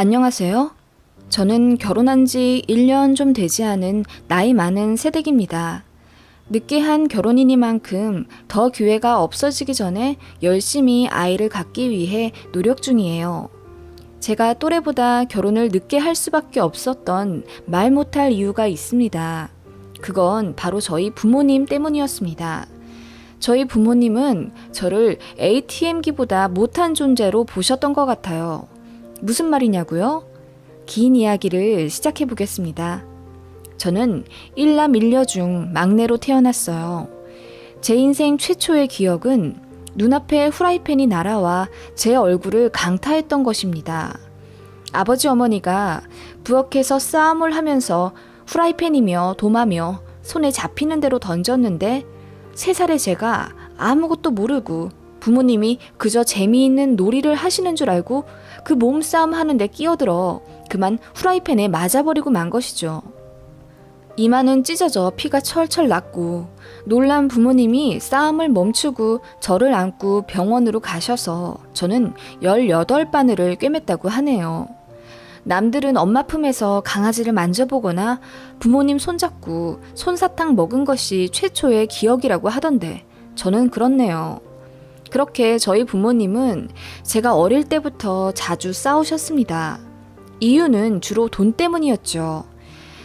안녕하세요. 저는 결혼한 지 1년 좀 되지 않은 나이 많은 새댁입니다. 늦게 한 결혼이니만큼 더 기회가 없어지기 전에 열심히 아이를 갖기 위해 노력 중이에요. 제가 또래보다 결혼을 늦게 할 수밖에 없었던 말 못할 이유가 있습니다. 그건 바로 저희 부모님 때문이었습니다. 저희 부모님은 저를 ATM기보다 못한 존재로 보셨던 것 같아요. 무슨 말이냐고요? 긴 이야기를 시작해 보겠습니다. 저는 1남 1녀 중 막내로 태어났어요. 제 인생 최초의 기억은 눈앞에 후라이팬이 날아와 제 얼굴을 강타했던 것입니다. 아버지 어머니가 부엌에서 싸움을 하면서 후라이팬이며 도마며 손에 잡히는 대로 던졌는데 3살의 제가 아무것도 모르고 부모님이 그저 재미있는 놀이를 하시는 줄 알고 그 몸싸움 하는데 끼어들어 그만 후라이팬에 맞아버리고 만 것이죠. 이마는 찢어져 피가 철철 났고 놀란 부모님이 싸움을 멈추고 저를 안고 병원으로 가셔서 저는 18바늘을 꿰맸다고 하네요. 남들은 엄마 품에서 강아지를 만져보거나 부모님 손잡고 솜사탕 먹은 것이 최초의 기억이라고 하던데 저는 그렇네요. 그렇게 저희 부모님은 제가 어릴 때부터 자주 싸우셨습니다. 이유는 주로 돈 때문이었죠.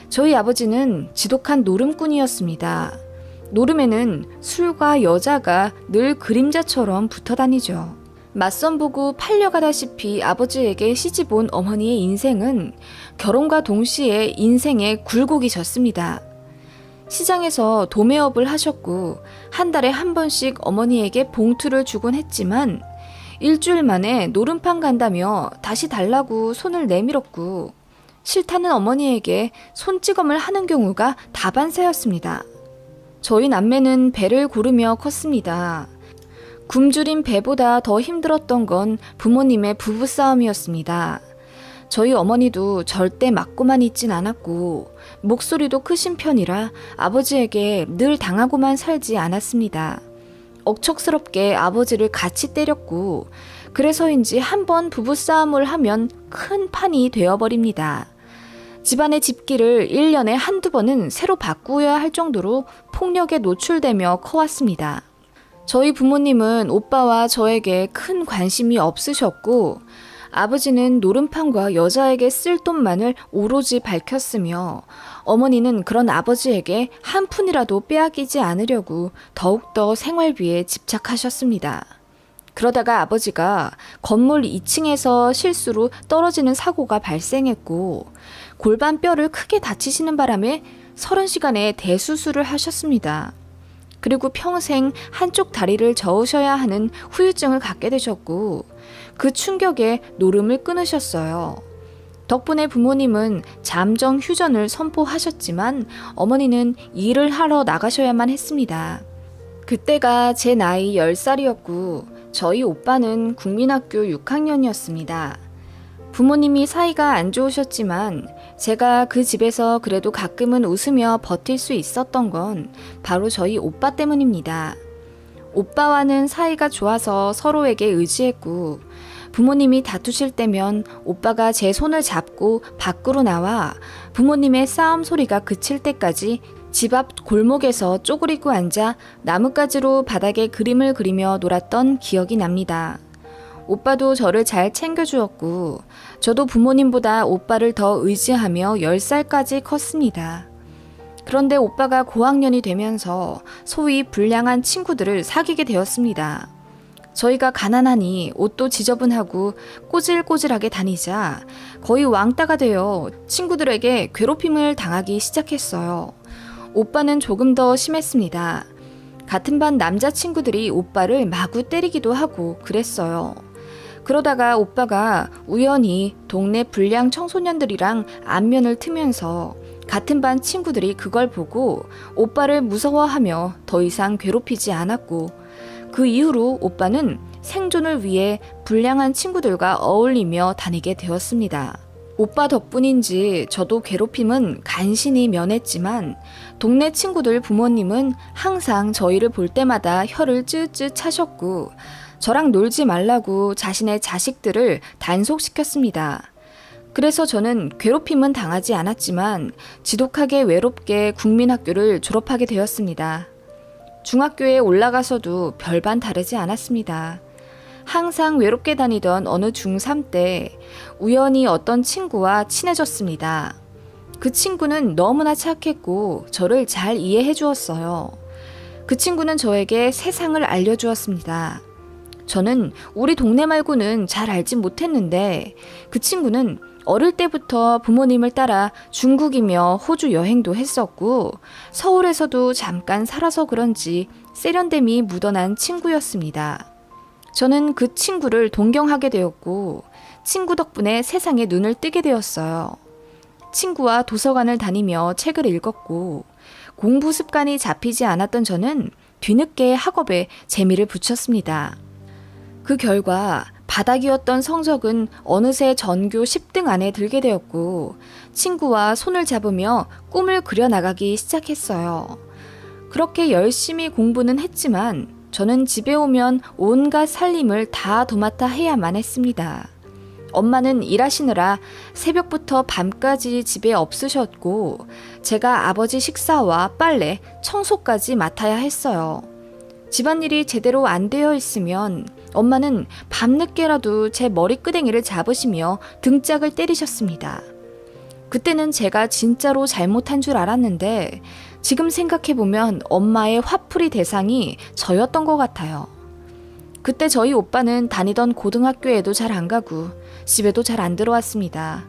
저희 아버지는 지독한 노름꾼이었습니다. 노름에는 술과 여자가 늘 그림자처럼 붙어 다니죠. 맞선 보고 팔려가다시피 아버지에게 시집 온 어머니의 인생은 결혼과 동시에 인생의 굴곡이 졌습니다. 시장에서 도매업을 하셨고 한 달에 한 번씩 어머니에게 봉투를 주곤 했지만 일주일 만에 노름판 간다며 다시 달라고 손을 내밀었고 싫다는 어머니에게 손찌검을 하는 경우가 다반사였습니다. 저희 남매는 배를 고르며 컸습니다. 굶주린 배보다 더 힘들었던 건 부모님의 부부싸움이었습니다. 저희 어머니도 절대 맞고만 있진 않았고 목소리도 크신 편이라 아버지에게 늘 당하고만 살지 않았습니다. 억척스럽게 아버지를 같이 때렸고 그래서인지 한번 부부싸움을 하면 큰 판이 되어버립니다. 집안의 집기를 1년에 한두 번은 새로 바꾸어야 할 정도로 폭력에 노출되며 커왔습니다. 저희 부모님은 오빠와 저에게 큰 관심이 없으셨고 아버지는 노름판과 여자에게 쓸 돈만을 오로지 밝혔으며 어머니는 그런 아버지에게 한 푼이라도 빼앗기지 않으려고 더욱더 생활비에 집착하셨습니다. 그러다가 아버지가 건물 2층에서 실수로 떨어지는 사고가 발생했고 골반뼈를 크게 다치시는 바람에 30시간의 대수술을 하셨습니다. 그리고 평생 한쪽 다리를 저으셔야 하는 후유증을 갖게 되셨고 그 충격에 노름을 끊으셨어요. 덕분에 부모님은 잠정 휴전을 선포하셨지만 어머니는 일을 하러 나가셔야만 했습니다. 그때가 제 나이 10살이었고 저희 오빠는 국민학교 6학년이었습니다. 부모님이 사이가 안 좋으셨지만 제가 그 집에서 그래도 가끔은 웃으며 버틸 수 있었던 건 바로 저희 오빠 때문입니다. 오빠와는 사이가 좋아서 서로에게 의지했고 부모님이 다투실 때면 오빠가 제 손을 잡고 밖으로 나와 부모님의 싸움 소리가 그칠 때까지 집 앞 골목에서 쪼그리고 앉아 나뭇가지로 바닥에 그림을 그리며 놀았던 기억이 납니다. 오빠도 저를 잘 챙겨주었고 저도 부모님보다 오빠를 더 의지하며 10살까지 컸습니다. 그런데 오빠가 고학년이 되면서 소위 불량한 친구들을 사귀게 되었습니다. 저희가 가난하니 옷도 지저분하고 꼬질꼬질하게 다니자 거의 왕따가 되어 친구들에게 괴롭힘을 당하기 시작했어요. 오빠는 조금 더 심했습니다. 같은 반 남자친구들이 오빠를 마구 때리기도 하고 그랬어요. 그러다가 오빠가 우연히 동네 불량 청소년들이랑 안면을 트면서 같은 반 친구들이 그걸 보고 오빠를 무서워하며 더 이상 괴롭히지 않았고 그 이후로 오빠는 생존을 위해 불량한 친구들과 어울리며 다니게 되었습니다. 오빠 덕분인지 저도 괴롭힘은 간신히 면했지만 동네 친구들 부모님은 항상 저희를 볼 때마다 혀를 쯔쯔 차셨고 저랑 놀지 말라고 자신의 자식들을 단속시켰습니다. 그래서 저는 괴롭힘은 당하지 않았지만 지독하게 외롭게 국민학교를 졸업하게 되었습니다. 중학교에 올라가서도 별반 다르지 않았습니다. 항상 외롭게 다니던 어느 중3 때 우연히 어떤 친구와 친해졌습니다. 그 친구는 너무나 착했고 저를 잘 이해해 주었어요. 그 친구는 저에게 세상을 알려주었습니다. 저는 우리 동네 말고는 잘 알지 못했는데 그 친구는 어릴 때부터 부모님을 따라 중국이며 호주 여행도 했었고 서울에서도 잠깐 살아서 그런지 세련됨이 묻어난 친구였습니다. 저는 그 친구를 동경하게 되었고 친구 덕분에 세상에 눈을 뜨게 되었어요. 친구와 도서관을 다니며 책을 읽었고 공부 습관이 잡히지 않았던 저는 뒤늦게 학업에 재미를 붙였습니다. 그 결과 바닥이었던 성적은 어느새 전교 10등 안에 들게 되었고 친구와 손을 잡으며 꿈을 그려나가기 시작했어요. 그렇게 열심히 공부는 했지만 저는 집에 오면 온갖 살림을 다 도맡아 해야만 했습니다. 엄마는 일하시느라 새벽부터 밤까지 집에 없으셨고 제가 아버지 식사와 빨래, 청소까지 맡아야 했어요. 집안일이 제대로 안 되어 있으면 엄마는 밤늦게라도 제 머리끄댕이를 잡으시며 등짝을 때리셨습니다. 그때는 제가 진짜로 잘못한 줄 알았는데 지금 생각해보면 엄마의 화풀이 대상이 저였던 것 같아요. 그때 저희 오빠는 다니던 고등학교에도 잘 안 가고 집에도 잘 안 들어왔습니다.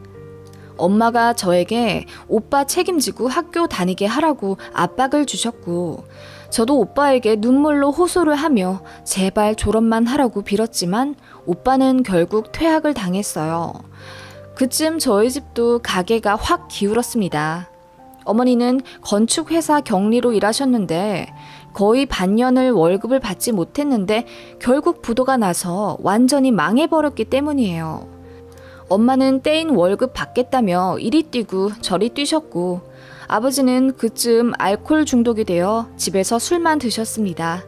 엄마가 저에게 오빠 책임지고 학교 다니게 하라고 압박을 주셨고 저도 오빠에게 눈물로 호소를 하며 제발 졸업만 하라고 빌었지만 오빠는 결국 퇴학을 당했어요. 그쯤 저희 집도 가게가 확 기울었습니다. 어머니는 건축회사 경리로 일하셨는데 거의 반년을 월급을 받지 못했는데 결국 부도가 나서 완전히 망해버렸기 때문이에요. 엄마는 떼인 월급 받겠다며 이리 뛰고 저리 뛰셨고 아버지는 그쯤 알코올 중독이 되어 집에서 술만 드셨습니다.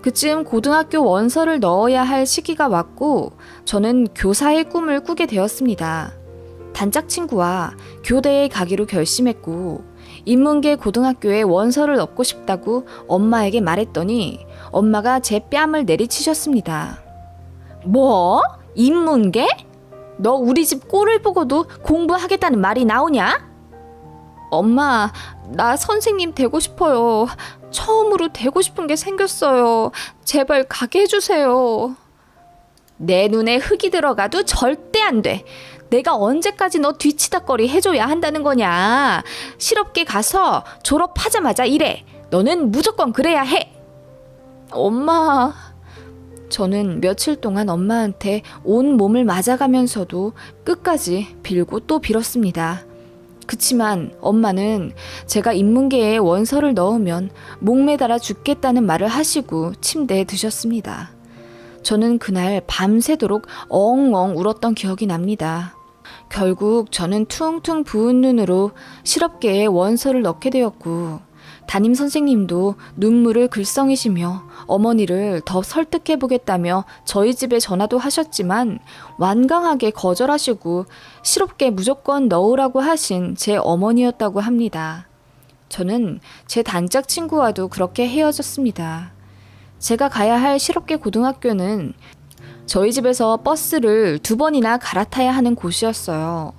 그쯤 고등학교 원서를 넣어야 할 시기가 왔고 저는 교사의 꿈을 꾸게 되었습니다. 단짝 친구와 교대에 가기로 결심했고 인문계 고등학교에 원서를 넣고 싶다고 엄마에게 말했더니 엄마가 제 뺨을 내리치셨습니다. 뭐? 인문계? 너 우리 집 꼴을 보고도 공부하겠다는 말이 나오냐? 엄마, 나 선생님 되고 싶어요. 처음으로 되고 싶은 게 생겼어요. 제발 가게 해주세요. 내 눈에 흙이 들어가도 절대 안 돼. 내가 언제까지 너 뒤치다꺼리 해줘야 한다는 거냐. 실업계 가서 졸업하자마자 일해. 너는 무조건 그래야 해. 엄마, 저는 며칠 동안 엄마한테 온 몸을 맞아가면서도 끝까지 빌고 또 빌었습니다. 그치만 엄마는 제가 인문계에 원서를 넣으면 목매달아 죽겠다는 말을 하시고 침대에 드셨습니다. 저는 그날 밤새도록 엉엉 울었던 기억이 납니다. 결국 저는 퉁퉁 부은 눈으로 실업계에 원서를 넣게 되었고 담임 선생님도 눈물을 글썽이시며 어머니를 더 설득해보겠다며 저희 집에 전화도 하셨지만 완강하게 거절하시고 실업계 무조건 넣으라고 하신 제 어머니였다고 합니다. 저는 제 단짝 친구와도 그렇게 헤어졌습니다. 제가 가야 할 실업계 고등학교는 저희 집에서 버스를 2번이나 갈아타야 하는 곳이었어요.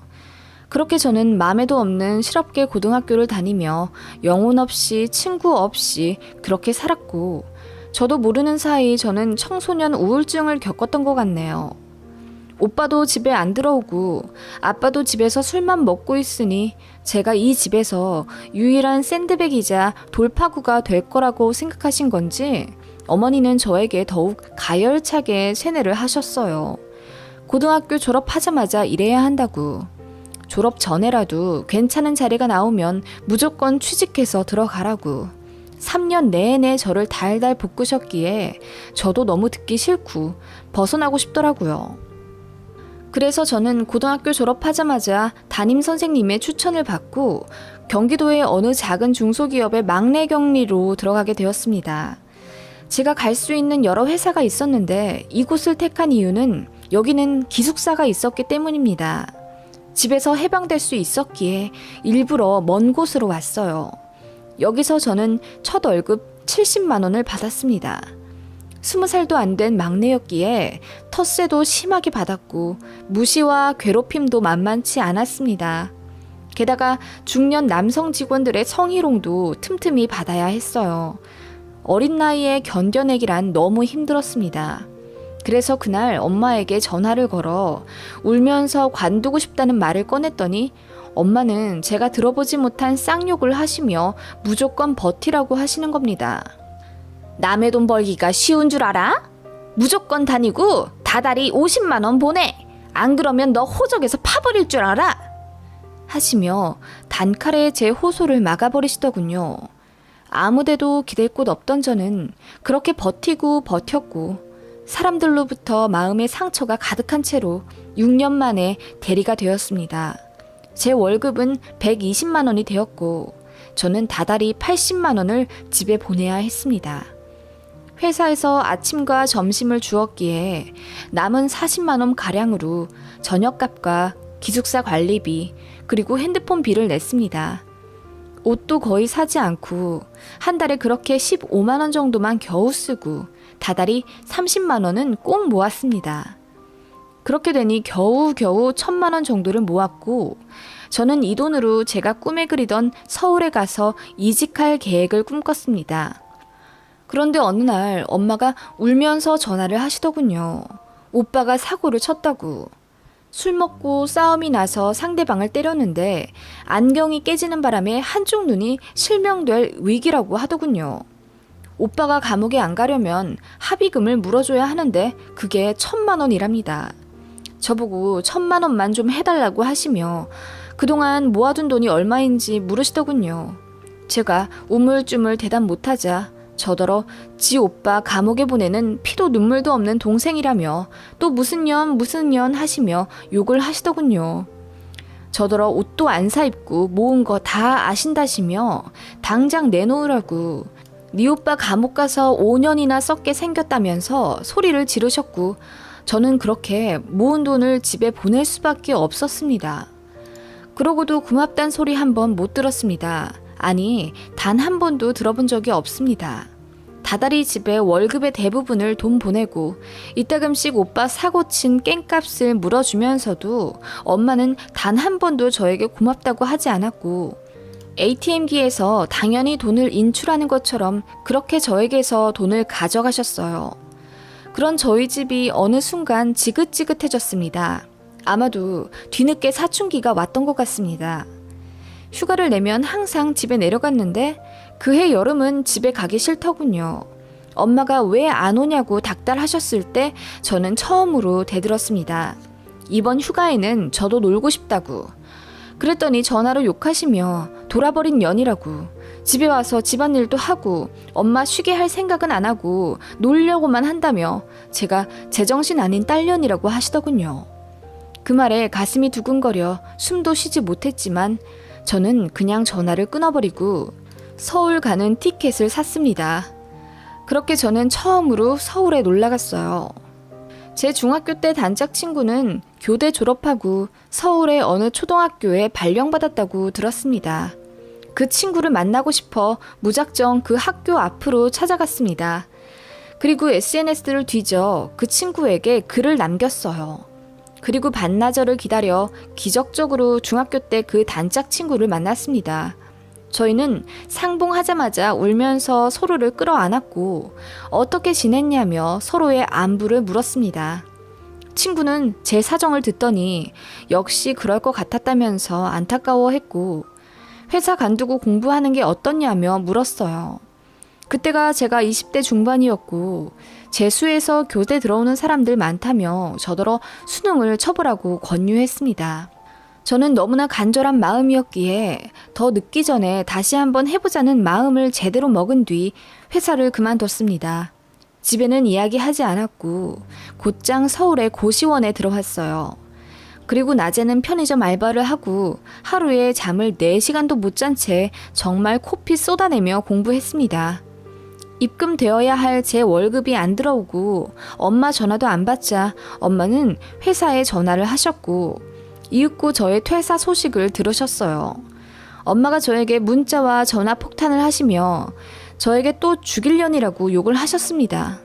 그렇게 저는 맘에도 없는 실업계 고등학교를 다니며 영혼 없이 친구 없이 그렇게 살았고 저도 모르는 사이 저는 청소년 우울증을 겪었던 것 같네요. 오빠도 집에 안 들어오고 아빠도 집에서 술만 먹고 있으니 제가 이 집에서 유일한 샌드백이자 돌파구가 될 거라고 생각하신 건지 어머니는 저에게 더욱 가열차게 세뇌를 하셨어요. 고등학교 졸업하자마자 일해야 한다고. 졸업 전에라도 괜찮은 자리가 나오면 무조건 취직해서 들어가라고. 3년 내내 저를 달달 볶으셨기에 저도 너무 듣기 싫고 벗어나고 싶더라고요. 그래서 저는 고등학교 졸업하자마자 담임 선생님의 추천을 받고 경기도의 어느 작은 중소기업의 막내 격리로 들어가게 되었습니다. 제가 갈 수 있는 여러 회사가 있었는데 이곳을 택한 이유는 여기는 기숙사가 있었기 때문입니다. 집에서 해방될 수 있었기에 일부러 먼 곳으로 왔어요. 여기서 저는 첫 월급 70만 원을 받았습니다. 20살도 안 된 막내였기에 텃세도 심하게 받았고 무시와 괴롭힘도 만만치 않았습니다. 게다가 중년 남성 직원들의 성희롱도 틈틈이 받아야 했어요. 어린 나이에 견뎌내기란 너무 힘들었습니다. 그래서 그날 엄마에게 전화를 걸어 울면서 관두고 싶다는 말을 꺼냈더니 엄마는 제가 들어보지 못한 쌍욕을 하시며 무조건 버티라고 하시는 겁니다. 남의 돈 벌기가 쉬운 줄 알아? 무조건 다니고 다달이 50만 원 보내. 안 그러면 너 호적에서 파버릴 줄 알아? 하시며 단칼에 제 호소를 막아버리시더군요. 아무데도 기댈 곳 없던 저는 그렇게 버티고 버텼고 사람들로부터 마음의 상처가 가득한 채로 6년 만에 대리가 되었습니다. 제 월급은 120만 원이 되었고 저는 다달이 80만 원을 집에 보내야 했습니다. 회사에서 아침과 점심을 주었기에 남은 40만 원 가량으로 저녁값과 기숙사 관리비 그리고 핸드폰 비를 냈습니다. 옷도 거의 사지 않고 한 달에 그렇게 15만 원 정도만 겨우 쓰고 다달이 30만 원은 꼭 모았습니다. 그렇게 되니 겨우겨우 1,000만 원 정도를 모았고 저는 이 돈으로 제가 꿈에 그리던 서울에 가서 이직할 계획을 꿈꿨습니다. 그런데 어느 날 엄마가 울면서 전화를 하시더군요. 오빠가 사고를 쳤다고. 술 먹고 싸움이 나서 상대방을 때렸는데 안경이 깨지는 바람에 한쪽 눈이 실명될 위기라고 하더군요. 오빠가 감옥에 안 가려면 합의금을 물어줘야 하는데 그게 1,000만 원이랍니다. 저보고 1,000만 원만 좀 해달라고 하시며 그동안 모아둔 돈이 얼마인지 물으시더군요. 제가 우물쭈물 대답 못하자 저더러 지 오빠 감옥에 보내는 피도 눈물도 없는 동생이라며 또 무슨 년 하시며 욕을 하시더군요. 저더러 옷도 안 사입고 모은 거 다 아신다시며 당장 내놓으라고 네 오빠 감옥 가서 5년이나 썩게 생겼다면서 소리를 지르셨고 저는 그렇게 모은 돈을 집에 보낼 수밖에 없었습니다. 그러고도 고맙단 소리 한 번 못 들었습니다. 아니, 단 한 번도 들어본 적이 없습니다. 다달이 집에 월급의 대부분을 돈 보내고 이따금씩 오빠 사고친 깽값을 물어주면서도 엄마는 단 한 번도 저에게 고맙다고 하지 않았고 ATM기에서 당연히 돈을 인출하는 것처럼 그렇게 저에게서 돈을 가져가셨어요. 그런 저희 집이 어느 순간 지긋지긋해졌습니다. 아마도 뒤늦게 사춘기가 왔던 것 같습니다. 휴가를 내면 항상 집에 내려갔는데 그해 여름은 집에 가기 싫더군요. 엄마가 왜 안 오냐고 닥달하셨을 때 저는 처음으로 대들었습니다. 이번 휴가에는 저도 놀고 싶다고. 그랬더니 전화로 욕하시며 돌아버린 년이라고 집에 와서 집안일도 하고 엄마 쉬게 할 생각은 안 하고 놀려고만 한다며 제가 제정신 아닌 딸년이라고 하시더군요. 그 말에 가슴이 두근거려 숨도 쉬지 못했지만 저는 그냥 전화를 끊어버리고 서울 가는 티켓을 샀습니다. 그렇게 저는 처음으로 서울에 놀러갔어요. 제 중학교 때 단짝 친구는 교대 졸업하고 서울의 어느 초등학교에 발령받았다고 들었습니다. 그 친구를 만나고 싶어 무작정 그 학교 앞으로 찾아갔습니다. 그리고 SNS를 뒤져 그 친구에게 글을 남겼어요. 그리고 반나절을 기다려 기적적으로 중학교 때 그 단짝 친구를 만났습니다. 저희는 상봉하자마자 울면서 서로를 끌어안았고 어떻게 지냈냐며 서로의 안부를 물었습니다. 친구는 제 사정을 듣더니 역시 그럴 것 같았다면서 안타까워했고 회사 간두고 공부하는 게 어떻냐며 물었어요. 그때가 제가 20대 중반이었고 재수해서 교대 들어오는 사람들 많다며 저더러 수능을 쳐보라고 권유했습니다. 저는 너무나 간절한 마음이었기에 더 늦기 전에 다시 한번 해보자는 마음을 제대로 먹은 뒤 회사를 그만뒀습니다. 집에는 이야기하지 않았고 곧장 서울의 고시원에 들어왔어요. 그리고 낮에는 편의점 알바를 하고 하루에 잠을 4시간도 못 잔 채 정말 코피 쏟아내며 공부했습니다. 입금되어야 할 제 월급이 안 들어오고 엄마 전화도 안 받자 엄마는 회사에 전화를 하셨고 이윽고 저의 퇴사 소식을 들으셨어요. 엄마가 저에게 문자와 전화 폭탄을 하시며 저에게 또 죽일년이라고 욕을 하셨습니다.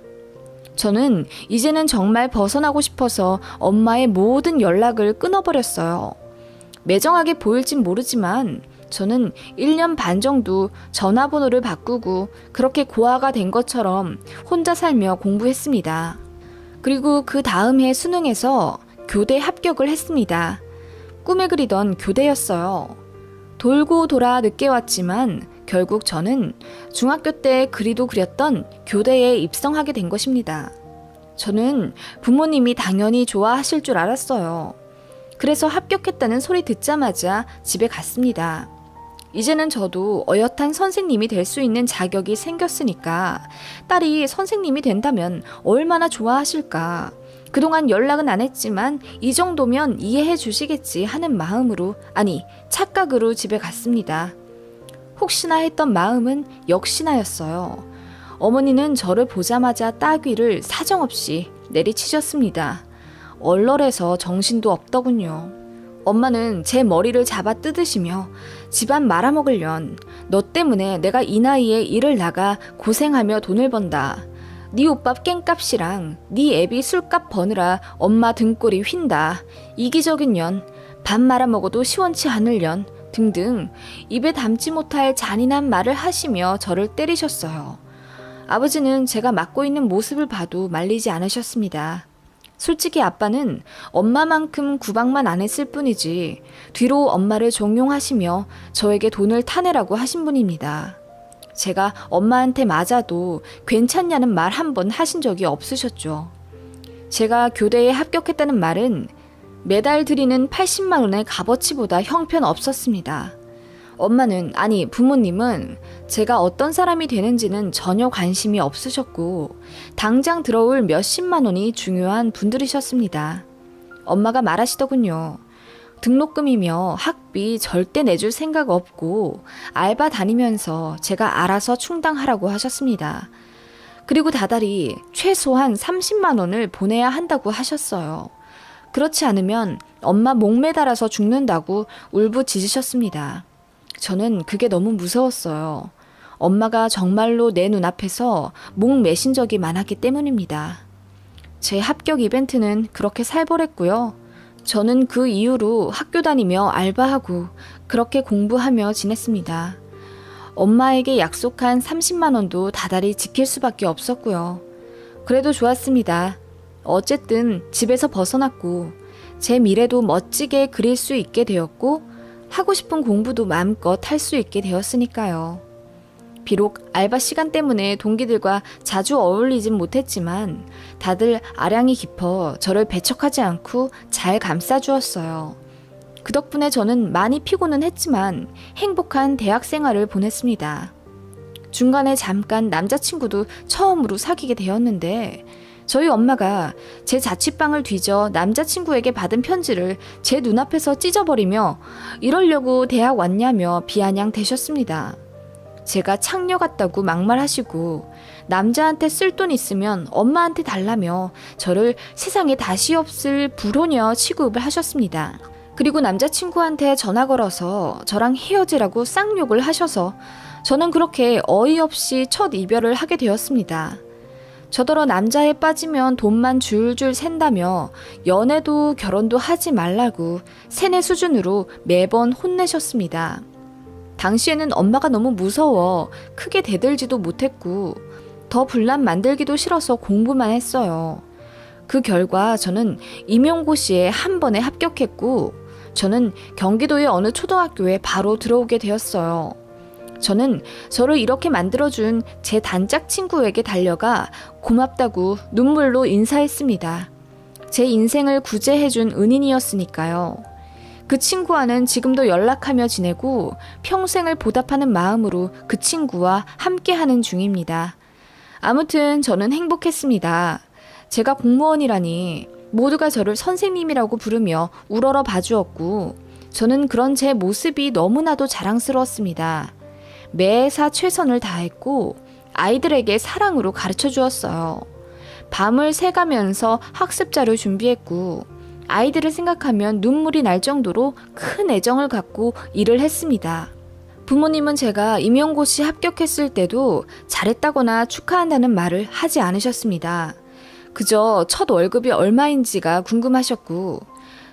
저는 이제는 정말 벗어나고 싶어서 엄마의 모든 연락을 끊어버렸어요. 매정하게 보일진 모르지만 저는 1년 반 정도 전화번호를 바꾸고 그렇게 고아가 된 것처럼 혼자 살며 공부했습니다. 그리고 그 다음 해 수능에서 교대 합격을 했습니다. 꿈에 그리던 교대였어요. 돌고 돌아 늦게 왔지만 결국 저는 중학교 때 그리도 그렸던 교대에 입성하게 된 것입니다. 저는 부모님이 당연히 좋아하실 줄 알았어요. 그래서 합격했다는 소리 듣자마자 집에 갔습니다. 이제는 저도 어엿한 선생님이 될 수 있는 자격이 생겼으니까 딸이 선생님이 된다면 얼마나 좋아하실까. 그동안 연락은 안 했지만 이 정도면 이해해 주시겠지 하는 마음으로, 아니 착각으로 집에 갔습니다. 혹시나 했던 마음은 역시나였어요. 어머니는 저를 보자마자 따귀를 사정없이 내리치셨습니다. 얼얼해서 정신도 없더군요. 엄마는 제 머리를 잡아 뜯으시며 집안 말아먹으련 너 때문에 내가 이 나이에 일을 나가 고생하며 돈을 번다. 네 오빠 깽값이랑 네 애비 술값 버느라 엄마 등골이 휜다. 이기적인 년, 밥 말아먹어도 시원치 않을 년 등등 입에 담지 못할 잔인한 말을 하시며 저를 때리셨어요. 아버지는 제가 맡고 있는 모습을 봐도 말리지 않으셨습니다. 솔직히 아빠는 엄마만큼 구박만 안 했을 뿐이지 뒤로 엄마를 종용하시며 저에게 돈을 타내라고 하신 분입니다. 제가 엄마한테 맞아도 괜찮냐는 말 한 번 하신 적이 없으셨죠. 제가 교대에 합격했다는 말은 매달 드리는 80만 원의 값어치보다 형편없었습니다. 엄마는, 아니 부모님은 제가 어떤 사람이 되는지는 전혀 관심이 없으셨고 당장 들어올 몇십만 원이 중요한 분들이셨습니다. 엄마가 말하시더군요. 등록금이며 학비 절대 내줄 생각 없고 알바 다니면서 제가 알아서 충당하라고 하셨습니다. 그리고 다달이 최소한 30만 원을 보내야 한다고 하셨어요. 그렇지 않으면 엄마 목매달아서 죽는다고 울부짖으셨습니다. 저는 그게 너무 무서웠어요. 엄마가 정말로 내 눈앞에서 목 매신 적이 많았기 때문입니다. 제 합격 이벤트는 그렇게 살벌했고요. 저는 그 이후로 학교 다니며 알바하고 그렇게 공부하며 지냈습니다. 엄마에게 약속한 30만 원도 다달이 지킬 수밖에 없었고요. 그래도 좋았습니다. 어쨌든 집에서 벗어났고 제 미래도 멋지게 그릴 수 있게 되었고 하고 싶은 공부도 마음껏 할 수 있게 되었으니까요. 비록 알바 시간 때문에 동기들과 자주 어울리진 못했지만 다들 아량이 깊어 저를 배척하지 않고 잘 감싸주었어요. 그 덕분에 저는 많이 피곤은 했지만 행복한 대학 생활을 보냈습니다. 중간에 잠깐 남자친구도 처음으로 사귀게 되었는데 저희 엄마가 제 자취방을 뒤져 남자친구에게 받은 편지를 제 눈앞에서 찢어버리며 이러려고 대학 왔냐며 비아냥 대셨습니다. 제가 창녀 같다고 막말하시고 남자한테 쓸 돈 있으면 엄마한테 달라며 저를 세상에 다시 없을 불효녀 취급을 하셨습니다. 그리고 남자친구한테 전화 걸어서 저랑 헤어지라고 쌍욕을 하셔서 저는 그렇게 어이없이 첫 이별을 하게 되었습니다. 저더러 남자에 빠지면 돈만 줄줄 샌다며 연애도 결혼도 하지 말라고 세뇌 수준으로 매번 혼내셨습니다. 당시에는 엄마가 너무 무서워 크게 대들지도 못했고 더 분란 만들기도 싫어서 공부만 했어요. 그 결과 저는 임용고시에 한 번에 합격했고 저는 경기도의 어느 초등학교에 바로 들어오게 되었어요. 저는 저를 이렇게 만들어준 제 단짝 친구에게 달려가 고맙다고 눈물로 인사했습니다. 제 인생을 구제해준 은인이었으니까요. 그 친구와는 지금도 연락하며 지내고 평생을 보답하는 마음으로 그 친구와 함께하는 중입니다. 아무튼 저는 행복했습니다. 제가 공무원이라니 모두가 저를 선생님이라고 부르며 우러러 봐주었고 저는 그런 제 모습이 너무나도 자랑스러웠습니다. 매사 최선을 다했고 아이들에게 사랑으로 가르쳐 주었어요. 밤을 새가면서 학습자를 준비했고 아이들을 생각하면 눈물이 날 정도로 큰 애정을 갖고 일을 했습니다. 부모님은 제가 임용고시 합격했을 때도 잘했다거나 축하한다는 말을 하지 않으셨습니다. 그저 첫 월급이 얼마인지가 궁금하셨고,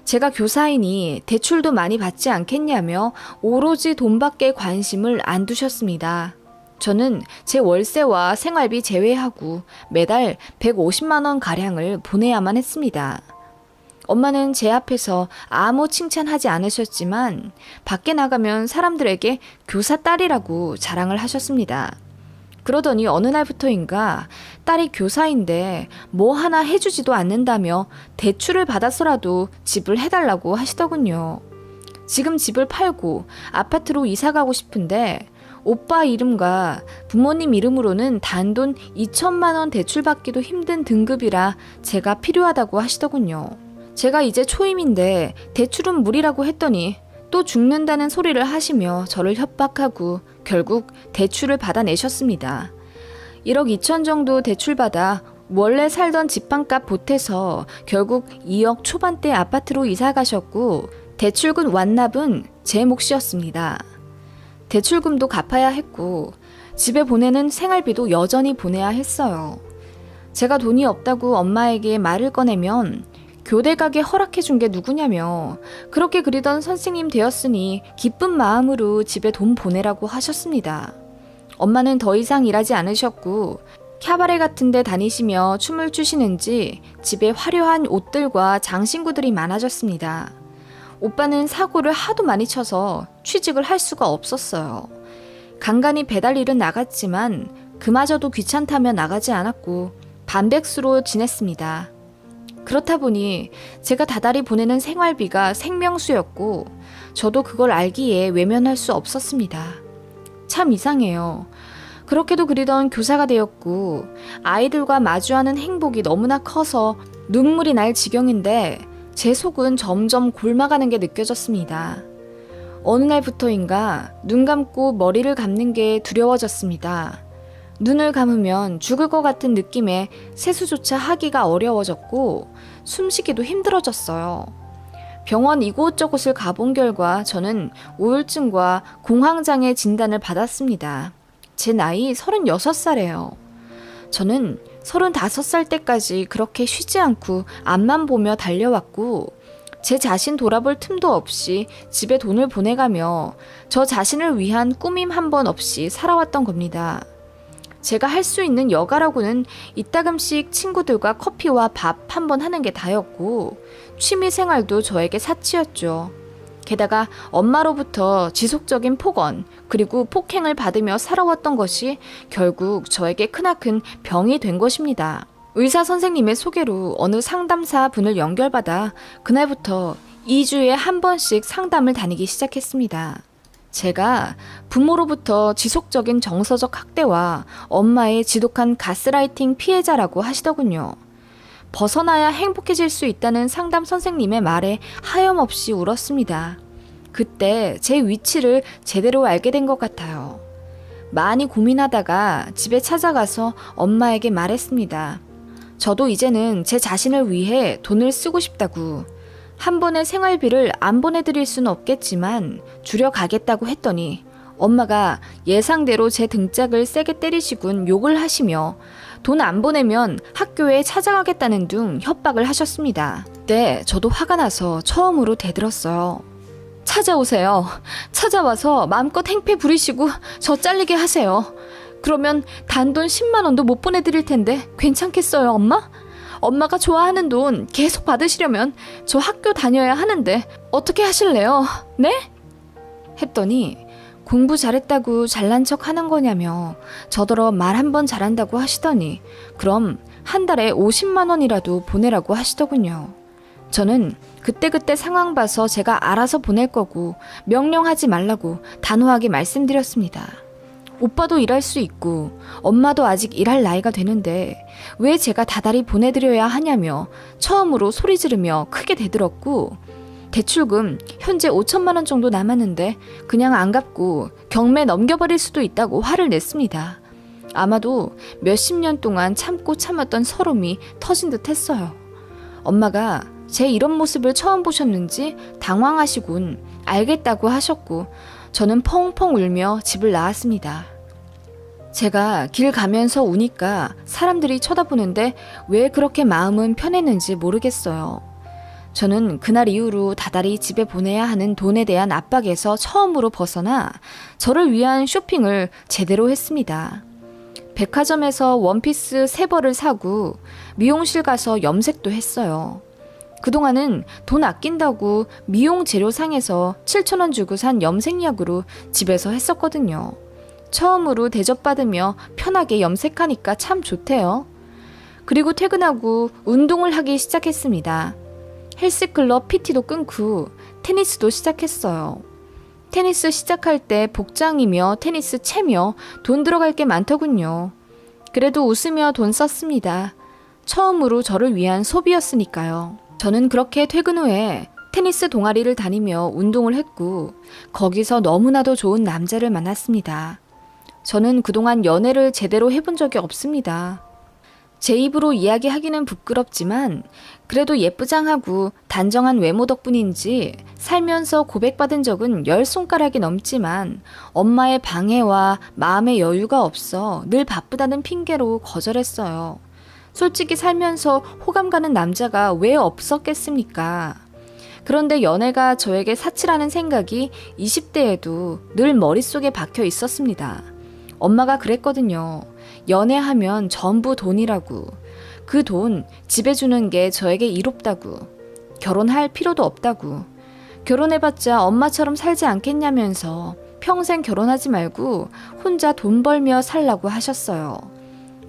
제가 교사이니 대출도 많이 받지 않겠냐며 오로지 돈밖에 관심을 안 두셨습니다. 저는 제 월세와 생활비 제외하고 매달 150만 원 가량을 보내야만 했습니다. 엄마는 제 앞에서 아무 칭찬하지 않으셨지만 밖에 나가면 사람들에게 교사 딸이라고 자랑을 하셨습니다. 그러더니 어느 날부터인가 딸이 교사인데 뭐 하나 해주지도 않는다며 대출을 받아서라도 집을 해달라고 하시더군요. 지금 집을 팔고 아파트로 이사 가고 싶은데 오빠 이름과 부모님 이름으로는 단돈 2천만 원 대출받기도 힘든 등급이라 제가 필요하다고 하시더군요. 제가 이제 초임인데 대출은 무리라고 했더니 또 죽는다는 소리를 하시며 저를 협박하고 결국 대출을 받아내셨습니다. 1억 2천 정도 대출받아 원래 살던 집방값 보태서 결국 2억 초반대 아파트로 이사 가셨고 대출금 완납은 제 몫이었습니다. 대출금도 갚아야 했고 집에 보내는 생활비도 여전히 보내야 했어요. 제가 돈이 없다고 엄마에게 말을 꺼내면 교대 가게 허락해 준 게 누구냐며 그렇게 그리던 선생님 되었으니 기쁜 마음으로 집에 돈 보내라고 하셨습니다. 엄마는 더 이상 일하지 않으셨고 캬바레 같은 데 다니시며 춤을 추시는지 집에 화려한 옷들과 장신구들이 많아졌습니다. 오빠는 사고를 하도 많이 쳐서 취직을 할 수가 없었어요. 간간히 배달 일은 나갔지만 그마저도 귀찮다며 나가지 않았고 반백수로 지냈습니다. 그렇다 보니 제가 다달이 보내는 생활비가 생명수였고 저도 그걸 알기에 외면할 수 없었습니다. 참 이상해요. 그렇게도 그리던 교사가 되었고 아이들과 마주하는 행복이 너무나 커서 눈물이 날 지경인데 제 속은 점점 곪아가는 게 느껴졌습니다. 어느 날부터인가 눈 감고 머리를 감는 게 두려워졌습니다. 눈을 감으면 죽을 것 같은 느낌에 세수조차 하기가 어려워졌고 숨쉬기도 힘들어졌어요. 병원 이곳저곳을 가본 결과 저는 우울증과 공황장애 진단을 받았습니다. 제 나이 36살이에요. 저는 35살 때까지 그렇게 쉬지 않고 앞만 보며 달려왔고 제 자신 돌아볼 틈도 없이 집에 돈을 보내가며 저 자신을 위한 꾸밈 한 번 없이 살아왔던 겁니다. 제가 할 수 있는 여가라고는 이따금씩 친구들과 커피와 밥 한 번 하는 게 다였고 취미생활도 저에게 사치였죠. 게다가 엄마로부터 지속적인 폭언 그리고 폭행을 받으며 살아왔던 것이 결국 저에게 크나큰 병이 된 것입니다. 의사 선생님의 소개로 어느 상담사 분을 연결받아 그날부터 2주에 한 번씩 상담을 다니기 시작했습니다. 제가 부모로부터 지속적인 정서적 학대와 엄마의 지독한 가스라이팅 피해자라고 하시더군요. 벗어나야 행복해질 수 있다는 상담 선생님의 말에 하염없이 울었습니다. 그때 제 위치를 제대로 알게 된 것 같아요. 많이 고민하다가 집에 찾아가서 엄마에게 말했습니다. 저도 이제는 제 자신을 위해 돈을 쓰고 싶다고. 한 번의 생활비를 안 보내드릴 수는 없겠지만 줄여가겠다고 했더니 엄마가 예상대로 제 등짝을 세게 때리시곤 욕을 하시며 돈 안 보내면 학교에 찾아가겠다는 둥 협박을 하셨습니다. 그때 저도 화가 나서 처음으로 대들었어요. 찾아오세요. 찾아와서 마음껏 행패 부리시고 저 잘리게 하세요. 그러면 단돈 10만 원도 못 보내드릴 텐데 괜찮겠어요, 엄마? 엄마가 좋아하는 돈 계속 받으시려면 저 학교 다녀야 하는데 어떻게 하실래요? 네? 했더니 공부 잘했다고 잘난 척 하는 거냐며 저더러 말 한 번 잘한다고 하시더니 그럼 한 달에 50만 원이라도 보내라고 하시더군요. 저는 그때그때 상황 봐서 제가 알아서 보낼 거고 명령하지 말라고 단호하게 말씀드렸습니다. 오빠도 일할 수 있고 엄마도 아직 일할 나이가 되는데 왜 제가 다달이 보내드려야 하냐며 처음으로 소리 지르며 크게 대들었고 대출금 현재 5천만 원 정도 남았는데 그냥 안 갚고 경매 넘겨버릴 수도 있다고 화를 냈습니다. 아마도 몇십 년 동안 참고 참았던 서름이 터진 듯 했어요. 엄마가 제 이런 모습을 처음 보셨는지 당황하시곤 알겠다고 하셨고 저는 펑펑 울며 집을 나왔습니다. 제가 길 가면서 우니까 사람들이 쳐다보는데 왜 그렇게 마음은 편했는지 모르겠어요. 저는 그날 이후로 다달이 집에 보내야 하는 돈에 대한 압박에서 처음으로 벗어나 저를 위한 쇼핑을 제대로 했습니다. 백화점에서 원피스 3벌을 사고 미용실 가서 염색도 했어요. 그동안은 돈 아낀다고 미용 재료상에서 7,000원 주고 산 염색약으로 집에서 했었거든요. 처음으로 대접받으며 편하게 염색하니까 참 좋대요. 그리고 퇴근하고 운동을 하기 시작했습니다. 헬스클럽 PT도 끊고 테니스도 시작했어요. 테니스 시작할 때 복장이며 테니스 채며 돈 들어갈 게 많더군요. 그래도 웃으며 돈 썼습니다. 처음으로 저를 위한 소비였으니까요. 저는 그렇게 퇴근 후에 테니스 동아리를 다니며 운동을 했고 거기서 너무나도 좋은 남자를 만났습니다. 저는 그동안 연애를 제대로 해본 적이 없습니다. 제 입으로 이야기하기는 부끄럽지만 그래도 예쁘장하고 단정한 외모 덕분인지 살면서 고백받은 적은 10손가락이 넘지만 엄마의 방해와 마음의 여유가 없어 늘 바쁘다는 핑계로 거절했어요. 솔직히 살면서 호감 가는 남자가 왜 없었겠습니까? 그런데 연애가 저에게 사치라는 생각이 20대에도 늘 머릿속에 박혀 있었습니다. 엄마가 그랬거든요. 연애하면 전부 돈이라고. 그 돈 집에 주는 게 저에게 이롭다고. 결혼할 필요도 없다고. 결혼해봤자 엄마처럼 살지 않겠냐면서 평생 결혼하지 말고 혼자 돈 벌며 살라고 하셨어요.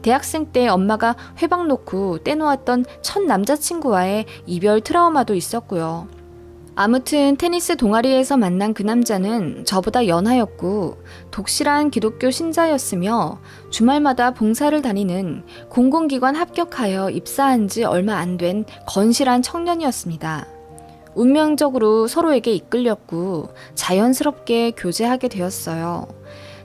대학생 때 엄마가 회방 놓고 떼놓았던 첫 남자친구와의 이별 트라우마도 있었고요. 아무튼 테니스 동아리에서 만난 그 남자는 저보다 연하였고 독실한 기독교 신자였으며 주말마다 봉사를 다니는 공공기관 합격하여 입사한 지 얼마 안 된 건실한 청년이었습니다. 운명적으로 서로에게 이끌렸고 자연스럽게 교제하게 되었어요.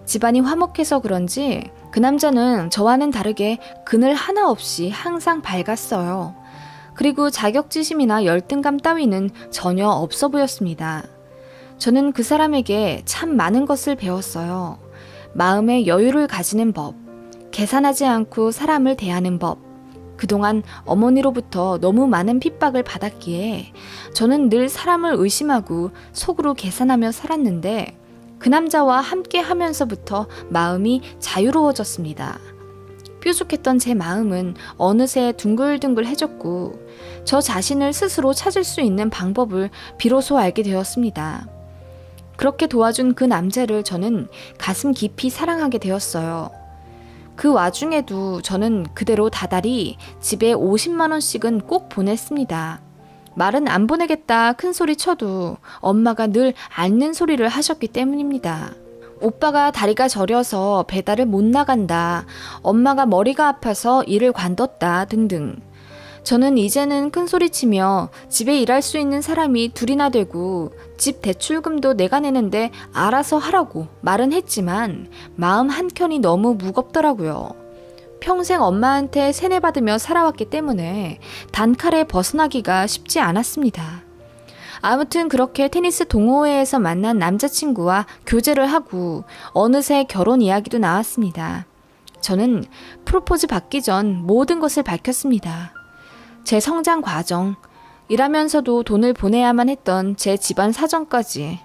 집안이 화목해서 그런지 그 남자는 저와는 다르게 그늘 하나 없이 항상 밝았어요. 그리고 자격지심이나 열등감 따위는 전혀 없어 보였습니다. 저는 그 사람에게 참 많은 것을 배웠어요. 마음의 여유를 가지는 법, 계산하지 않고 사람을 대하는 법. 그동안 어머니로부터 너무 많은 핍박을 받았기에 저는 늘 사람을 의심하고 속으로 계산하며 살았는데 그 남자와 함께 하면서부터 마음이 자유로워졌습니다. 뾰족했던 제 마음은 어느새 둥글둥글해졌고 저 자신을 스스로 찾을 수 있는 방법을 비로소 알게 되었습니다. 그렇게 도와준 그 남자를 저는 가슴 깊이 사랑하게 되었어요. 그 와중에도 저는 그대로 다달이 집에 50만 원씩은 꼭 보냈습니다. 말은 안 보내겠다 큰 소리 쳐도 엄마가 늘 앓는 소리를 하셨기 때문입니다. 오빠가 다리가 저려서 배달을 못 나간다, 엄마가 머리가 아파서 일을 관뒀다 등등. 저는 이제는 큰 소리치며 집에 일할 수 있는 사람이 둘이나 되고 집 대출금도 내가 내는데 알아서 하라고 말은 했지만 마음 한켠이 너무 무겁더라고요. 평생 엄마한테 세뇌받으며 살아왔기 때문에 단칼에 벗어나기가 쉽지 않았습니다. 아무튼 그렇게 테니스 동호회에서 만난 남자친구와 교제를 하고 어느새 결혼 이야기도 나왔습니다. 저는 프로포즈 받기 전 모든 것을 밝혔습니다. 제 성장 과정, 일하면서도 돈을 보내야만 했던 제 집안 사정까지.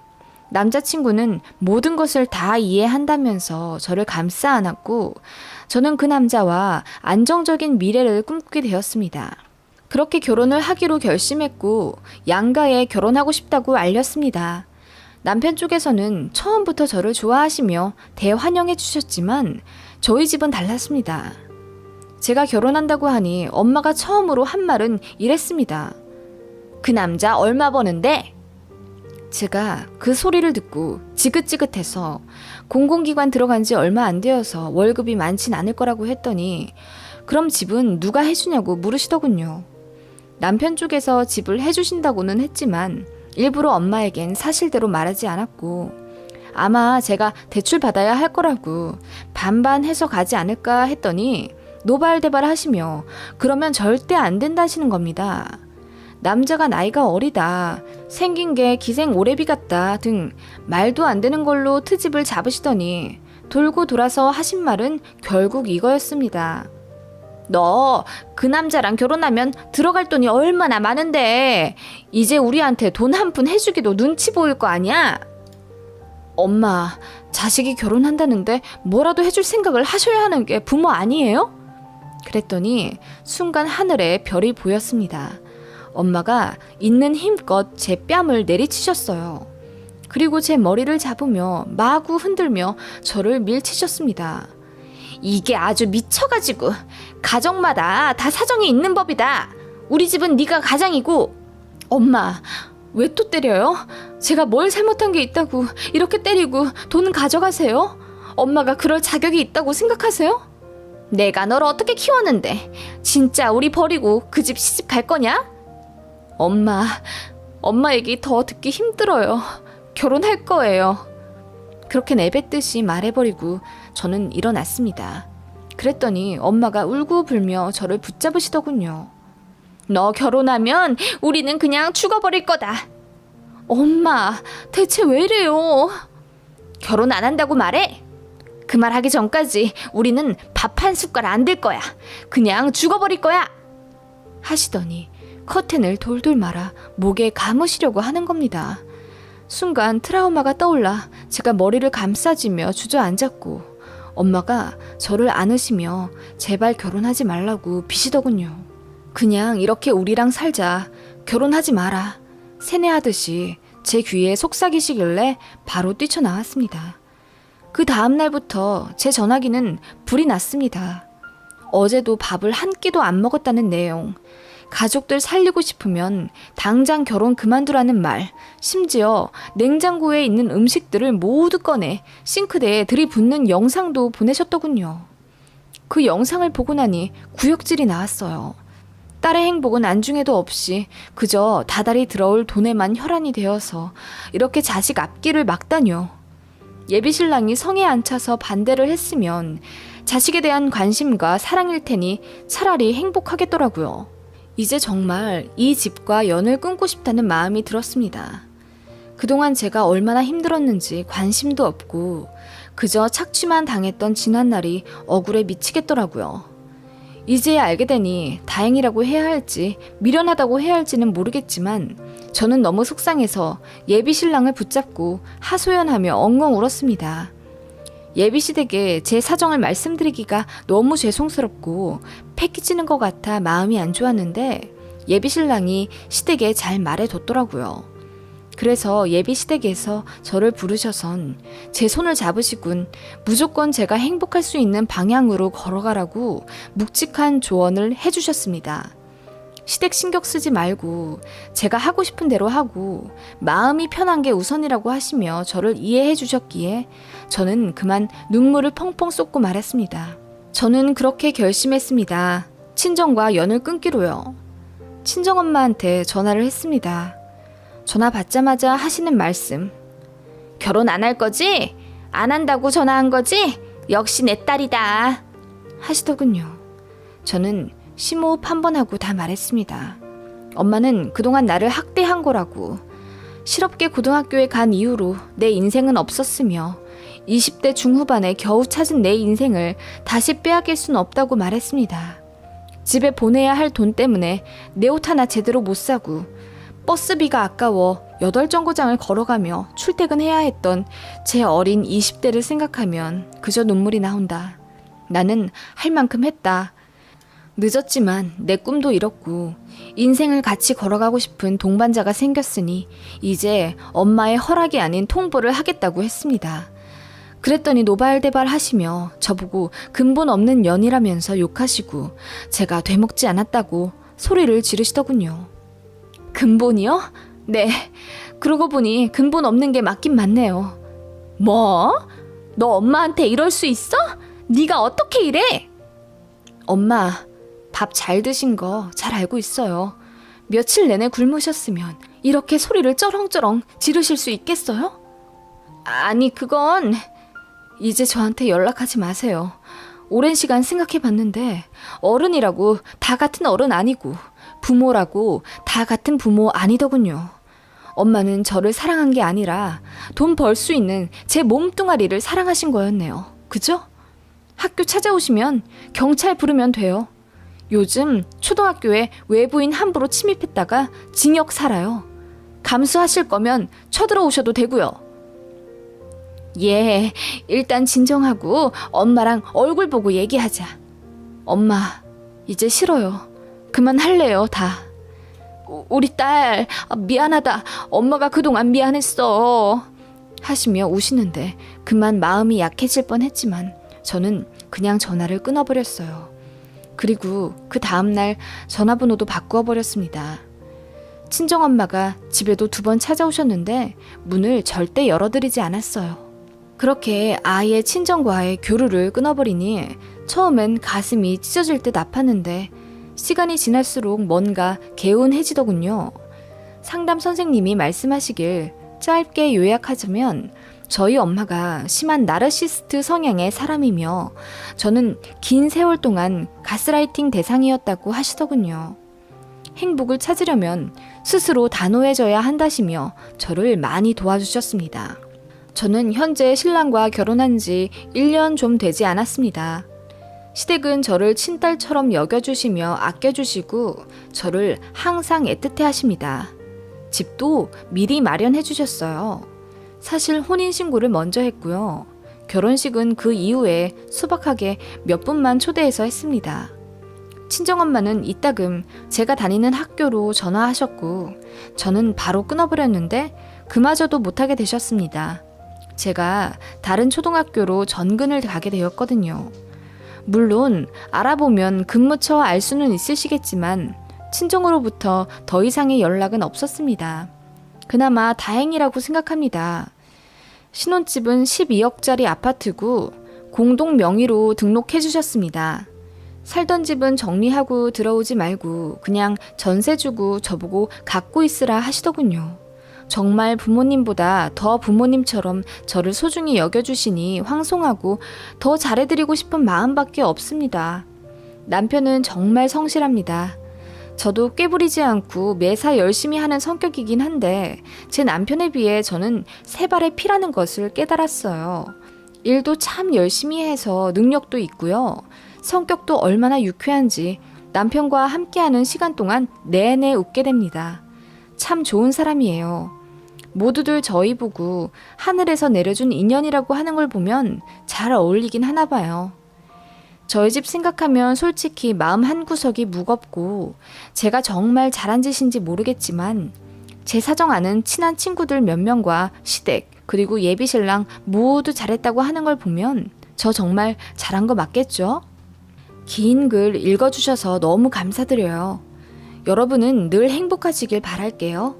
남자친구는 모든 것을 다 이해한다면서 저를 감싸 안았고 저는 그 남자와 안정적인 미래를 꿈꾸게 되었습니다. 그렇게 결혼을 하기로 결심했고 양가에 결혼하고 싶다고 알렸습니다. 남편 쪽에서는 처음부터 저를 좋아하시며 대환영해 주셨지만 저희 집은 달랐습니다. 제가 결혼한다고 하니 엄마가 처음으로 한 말은 이랬습니다. 그 남자 얼마 버는데? 제가 그 소리를 듣고 지긋지긋해서 공공기관 들어간 지 얼마 안 되어서 월급이 많진 않을 거라고 했더니 그럼 집은 누가 해주냐고 물으시더군요. 남편 쪽에서 집을 해주신다고는 했지만 일부러 엄마에겐 사실대로 말하지 않았고 아마 제가 대출 받아야 할 거라고 반반 해서 가지 않을까 했더니 노발대발 하시며 그러면 절대 안 된다 하시는 겁니다. 남자가 나이가 어리다, 생긴 게 기생 오래비 같다 등 말도 안 되는 걸로 트집을 잡으시더니 돌고 돌아서 하신 말은 결국 이거였습니다. 너 그 남자랑 결혼하면 들어갈 돈이 얼마나 많은데 이제 우리한테 돈 한 푼 해주기도 눈치 보일 거 아니야? 엄마, 자식이 결혼한다는데 뭐라도 해줄 생각을 하셔야 하는 게 부모 아니에요? 그랬더니 순간 하늘에 별이 보였습니다. 엄마가 있는 힘껏 제 뺨을 내리치셨어요. 그리고 제 머리를 잡으며 마구 흔들며 저를 밀치셨습니다. 이게 아주 미쳐가지고 가정마다 다 사정이 있는 법이다. 우리 집은 네가 가장이고. 엄마, 왜 또 때려요? 제가 뭘 잘못한 게 있다고 이렇게 때리고 돈 가져가세요? 엄마가 그럴 자격이 있다고 생각하세요? 내가 널 어떻게 키웠는데 진짜 우리 버리고 그 집 시집 갈 거냐? 엄마 얘기 더 듣기 힘들어요. 결혼할 거예요. 그렇게 내뱉듯이 말해버리고 저는 일어났습니다. 그랬더니 엄마가 울고불며 저를 붙잡으시더군요. 너 결혼하면 우리는 그냥 죽어버릴 거다. 엄마, 대체 왜 이래요? 결혼 안 한다고 말해? 그 말 하기 전까지 우리는 밥 한 숟갈 안 들 거야. 그냥 죽어버릴 거야. 하시더니 커튼을 돌돌 말아 목에 감으시려고 하는 겁니다. 순간 트라우마가 떠올라 제가 머리를 감싸지며 주저앉았고 엄마가 저를 안으시며 제발 결혼하지 말라고 비시더군요. 그냥 이렇게 우리랑 살자. 결혼하지 마라. 세뇌하듯이 제 귀에 속삭이시길래 바로 뛰쳐나왔습니다. 그 다음 날부터 제 전화기는 불이 났습니다. 어제도 밥을 한 끼도 안 먹었다는 내용, 가족들 살리고 싶으면 당장 결혼 그만두라는 말, 심지어 냉장고에 있는 음식들을 모두 꺼내 싱크대에 들이붓는 영상도 보내셨더군요. 그 영상을 보고 나니 구역질이 나왔어요. 딸의 행복은 안중에도 없이 그저 다달이 들어올 돈에만 혈안이 되어서 이렇게 자식 앞길을 막다뇨. 예비신랑이 성에 안 차서 반대를 했으면 자식에 대한 관심과 사랑일 테니 차라리 행복하겠더라고요. 이제 정말 이 집과 연을 끊고 싶다는 마음이 들었습니다. 그동안 제가 얼마나 힘들었는지 관심도 없고 그저 착취만 당했던 지난날이 억울해 미치겠더라고요. 이제야 알게 되니 다행이라고 해야 할지 미련하다고 해야 할지는 모르겠지만 저는 너무 속상해서 예비신랑을 붙잡고 하소연하며 엉엉 울었습니다. 예비시댁에 제 사정을 말씀드리기가 너무 죄송스럽고 패기치는 것 같아 마음이 안 좋았는데 예비신랑이 시댁에 잘 말해뒀더라고요. 그래서 예비시댁에서 저를 부르셔선 제 손을 잡으시군 무조건 제가 행복할 수 있는 방향으로 걸어가라고 묵직한 조언을 해주셨습니다. 시댁 신경 쓰지 말고 제가 하고 싶은 대로 하고 마음이 편한 게 우선이라고 하시며 저를 이해해 주셨기에 저는 그만 눈물을 펑펑 쏟고 말했습니다. 저는 그렇게 결심했습니다. 친정과 연을 끊기로요. 친정엄마한테 전화를 했습니다. 전화 받자마자 하시는 말씀. 결혼 안 할 거지? 안 한다고 전화한 거지? 역시 내 딸이다. 하시더군요. 저는 심호흡 한 번 하고 다 말했습니다. 엄마는 그동안 나를 학대한 거라고. 실업계 고등학교에 간 이후로 내 인생은 없었으며 20대 중후반에 겨우 찾은 내 인생을 다시 빼앗길 순 없다고 말했습니다. 집에 보내야 할 돈 때문에 내 옷 하나 제대로 못 사고 버스비가 아까워 8정거장을 걸어가며 출퇴근해야 했던 제 어린 20대를 생각하면 그저 눈물이 나온다. 나는 할 만큼 했다. 늦었지만 내 꿈도 이뤘고 인생을 같이 걸어가고 싶은 동반자가 생겼으니 이제 엄마의 허락이 아닌 통보를 하겠다고 했습니다. 그랬더니 노발대발 하시며 저보고 근본 없는 연이라면서 욕하시고 제가 되먹지 않았다고 소리를 지르시더군요. 근본이요? 네, 그러고 보니 근본 없는 게 맞긴 맞네요. 뭐? 너 엄마한테 이럴 수 있어? 네가 어떻게 이래? 엄마, 밥 잘 드신 거 잘 알고 있어요. 며칠 내내 굶으셨으면 이렇게 소리를 쩌렁쩌렁 지르실 수 있겠어요? 아니, 그건... 이제 저한테 연락하지 마세요. 오랜 시간 생각해봤는데 어른이라고 다 같은 어른 아니고 부모라고 다 같은 부모 아니더군요. 엄마는 저를 사랑한 게 아니라 돈 벌 수 있는 제 몸뚱아리를 사랑하신 거였네요. 그죠? 학교 찾아오시면 경찰 부르면 돼요. 요즘 초등학교에 외부인 함부로 침입했다가 징역 살아요. 감수하실 거면 쳐들어오셔도 되고요. 예, 일단 진정하고 엄마랑 얼굴 보고 얘기하자. 엄마, 이제 싫어요. 그만할래요, 다. 우리 딸, 미안하다. 엄마가 그동안 미안했어. 하시며 우시는데 그만 마음이 약해질 뻔했지만 저는 그냥 전화를 끊어버렸어요. 그리고 그 다음날 전화번호도 바꾸어 버렸습니다. 친정엄마가 집에도 2번 찾아오셨는데 문을 절대 열어드리지 않았어요. 그렇게 아이의 친정과의 교류를 끊어버리니 처음엔 가슴이 찢어질 듯 아팠는데 시간이 지날수록 뭔가 개운해지더군요. 상담 선생님이 말씀하시길 짧게 요약하자면 저희 엄마가 심한 나르시스트 성향의 사람이며 저는 긴 세월 동안 가스라이팅 대상이었다고 하시더군요. 행복을 찾으려면 스스로 단호해져야 한다시며 저를 많이 도와주셨습니다. 저는 현재 신랑과 결혼한 지 1년 좀 되지 않았습니다. 시댁은 저를 친딸처럼 여겨주시며 아껴주시고 저를 항상 애틋해 하십니다. 집도 미리 마련해 주셨어요. 사실 혼인신고를 먼저 했고요. 결혼식은 그 이후에 소박하게 몇 분만 초대해서 했습니다. 친정엄마는 이따금 제가 다니는 학교로 전화하셨고 저는 바로 끊어버렸는데 그마저도 못하게 되셨습니다. 제가 다른 초등학교로 전근을 가게 되었거든요. 물론 알아보면 근무처 알 수는 있으시겠지만 친정으로부터 더 이상의 연락은 없었습니다. 그나마 다행이라고 생각합니다. 신혼집은 12억짜리 아파트고 공동 명의로 등록해 주셨습니다. 살던 집은 정리하고 들어오지 말고 그냥 전세 주고 저보고 갖고 있으라 하시더군요. 정말 부모님보다 더 부모님처럼 저를 소중히 여겨주시니 황송하고 더 잘해드리고 싶은 마음밖에 없습니다. 남편은 정말 성실합니다. 저도 꾀부리지 않고 매사 열심히 하는 성격이긴 한데 제 남편에 비해 저는 세 발의 피라는 것을 깨달았어요. 일도 참 열심히 해서 능력도 있고요. 성격도 얼마나 유쾌한지 남편과 함께하는 시간 동안 내내 웃게 됩니다. 참 좋은 사람이에요. 모두들 저희 보고 하늘에서 내려준 인연이라고 하는 걸 보면 잘 어울리긴 하나 봐요. 저희 집 생각하면 솔직히 마음 한구석이 무겁고 제가 정말 잘한 짓인지 모르겠지만 제 사정 아는 친한 친구들 몇 명과 시댁 그리고 예비신랑 모두 잘했다고 하는 걸 보면 저 정말 잘한 거 맞겠죠? 긴 글 읽어주셔서 너무 감사드려요. 여러분은 늘 행복하시길 바랄게요.